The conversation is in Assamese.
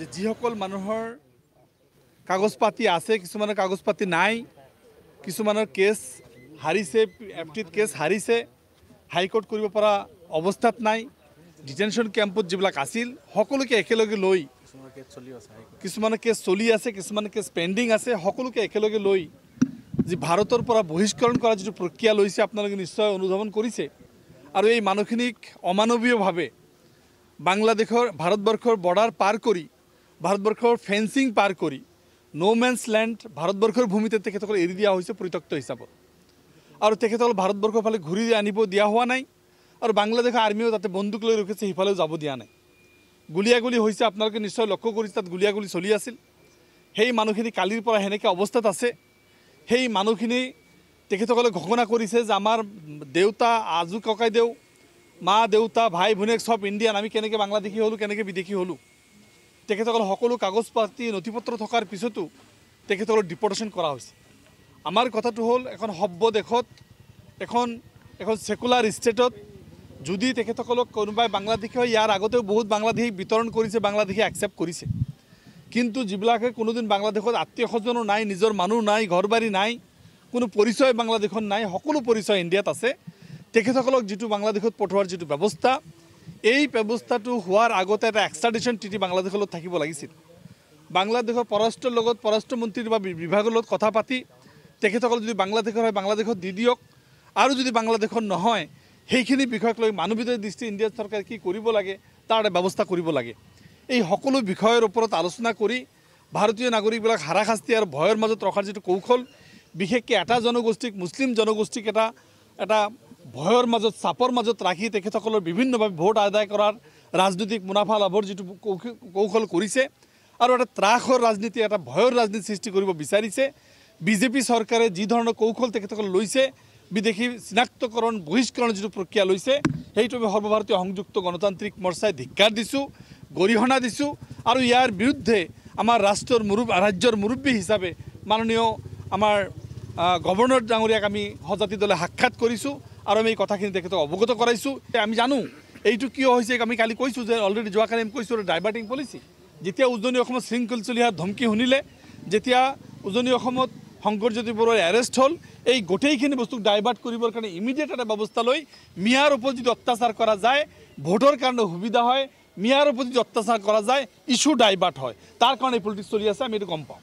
যে যিসকল মানুহৰ কাগজ পাতি আছে, কিছুমানৰ কাগজ পাতি নাই, কিছুমানৰ কেছ হাৰিছে, এফটিত কেছ হাৰিছে, হাইকোৰ্ট কৰিব পৰা অৱস্থাত নাই, ডিটেনশ্যন কেম্পত যিবিলাক আছিল সকলোকে একেলগে লৈ, কিছুমানৰ কেছ চলি আছে, কিছুমানৰ কেছ পেণ্ডিং আছে, সকলোকে একেলগে লৈ যি ভাৰতৰ পৰা বহিষ্কৰণ কৰাৰ যিটো প্ৰক্ৰিয়া লৈছে আপোনালোকে নিশ্চয় অনুধাৱন কৰিছে। আৰু এই মানুহখিনিক অমানৱীয়ভাৱে বাংলাদেশৰ ভাৰতবৰ্ষৰ বৰ্ডাৰ পাৰ কৰি, ভাৰতবৰ্ষৰ ফেন্সিং পাৰ কৰি, নোমেন্স ল্যান্ড ভাৰতবৰ্ষৰ ভূমিতে তেখেতসকল এৰি দিয়া হৈছে পৰিত্যক্ত হিচাপত। আৰু তেখেতসকল ভাৰতবৰ্ষৰ ফালে ঘূৰি আনিব দিয়া হোৱা নাই, আৰু বাংলাদেশৰ আৰ্মিও তাতে বন্দুক লৈ ৰখিছে, সিফালেও যাব দিয়া নাই। গুলিয়াগুলি হৈছে, আপোনালোকে নিশ্চয় লক্ষ্য কৰিছে, তাত গুলিয়াগুলি চলি আছিল। সেই মানুহখিনি কালিৰ পৰা সেনেকৈ অৱস্থাত আছে। সেই মানুহখিনি তেখেতসকলে ঘোষণা কৰিছে যে আমাৰ দেউতা, আজু ককাইদেউ, মা দেউতা, ভাই ভনীয়েক সব ইণ্ডিয়ান, আমি কেনেকৈ বাংলাদেশী হ'লোঁ, কেনেকৈ বিদেশী হ'লোঁ। তেখেতসকল সকলো কাগজ পাতি নথিপত্ৰ থকাৰ পিছতো তেখেতসকলক ডিপৰ্টেশ্যন কৰা হৈছে। আমাৰ কথাটো হ'ল, এখন সভ্য দেশত, এখন ছেকুলাৰ ষ্টেটত যদি তেখেতসকলক কোনোবাই বাংলাদেশী হয়, ইয়াৰ আগতেও বহুত বাংলাদেশী বিতৰণ কৰিছে, বাংলাদেশী একচেপ্ট কৰিছে। কিন্তু যিবিলাকে কোনোদিন বাংলাদেশত আত্মীয় স্বজনো নাই, নিজৰ মানুহ নাই, ঘৰ বাৰী নাই, কোনো পৰিচয় বাংলাদেশত নাই, সকলো পৰিচয় ইণ্ডিয়াত আছে, তেখেতসকলক যিটো বাংলাদেশত পঠোৱাৰ যিটো ব্যৱস্থা, এই ব্যৱস্থাটো হোৱাৰ আগতে এটা এক্সট্ৰাডিশ্যন ট্ৰিটি বাংলাদেশৰ লগত থাকিব লাগিছিল। বাংলাদেশৰ পৰৰাষ্ট্ৰৰ লগত, পৰৰাষ্ট্ৰ মন্ত্ৰীৰ বা বিভাগৰ লগত কথা পাতি তেখেতসকল যদি বাংলাদেশৰ হয় বাংলাদেশত দি দিয়ক, আৰু যদি বাংলাদেশত নহয় সেইখিনি বিষয়ক লৈ মানৱীয় দৃষ্টি ইণ্ডিয়া চৰকাৰে কি কৰিব লাগে তাৰ এটা ব্যৱস্থা কৰিব লাগে। এই সকলো বিষয়ৰ ওপৰত আলোচনা কৰি ভাৰতীয় নাগৰিকবিলাক হাৰাশাস্তি আৰু ভয়ৰ মাজত ৰখাৰ যিটো কৌশল, বিশেষকৈ এটা জনগোষ্ঠীক, মুছলিম জনগোষ্ঠীক এটা ভয়ৰ মাজত, চাপৰ মাজত ৰাখি তেখেতসকলৰ বিভিন্নভাৱে ভোট আদায় কৰাৰ ৰাজনৈতিক মুনাফা লাভৰ যিটো কৌশল কৰিছে, আৰু এটা ত্ৰাসৰ ৰাজনীতি, এটা ভয়ৰ ৰাজনীতি সৃষ্টি কৰিব বিচাৰিছে। বিজেপি চৰকাৰে যি ধৰণৰ কৌশল তেখেতসকল লৈছে, বিদেশী চিনাক্তকৰণ, বহিষ্কৰণ যিটো প্ৰক্ৰিয়া লৈছে, সেইটো আমি সৰ্বভাৰতীয় সংযুক্ত গণতান্ত্ৰিক মৰ্চাই ধিক্কাৰ দিছোঁ, গৰিহণা দিছোঁ। আৰু ইয়াৰ বিৰুদ্ধে আমাৰ ৰাজ্যৰ মুৰব্বী হিচাপে মাননীয় আমাৰ গভৰ্ণৰ ডাঙৰীয়াক আমি সজাতি দলে সাক্ষাৎ কৰিছোঁ, আৰু আমি এই কথাখিনি তেখেতক অৱগত কৰাইছোঁ। আমি জানো এইটো কিয় হৈছে, আমি কালি কৈছোঁ যে অলৰেডি যোৱাকালি আমি কৈছোঁ ডাইভাৰ্টিং পলিচি। যেতিয়া উজনি অসমত শৃংখল চলিহাৰ ধমকি শুনিলে, যেতিয়া উজনি অসমত শংকৰজ্যোতি বৰুৱাৰ এৰেষ্ট হ'ল, এই গোটেইখিনি বস্তুক ডাইভাৰ্ট কৰিবৰ কাৰণে ইমিডিয়েট এটা ব্যৱস্থা লৈ মিয়াৰ ওপৰত যদি অত্যাচাৰ কৰা যায়, ভোটৰ কাৰণে সুবিধা হয়, মিয়াৰ ওপৰত যদি অত্যাচাৰ কৰা যায়, ইছ্যু ডাইভাৰ্ট হয়, তাৰ কাৰণে পলিটিক্স চলি আছে, আমি এইটো গম পাওঁ।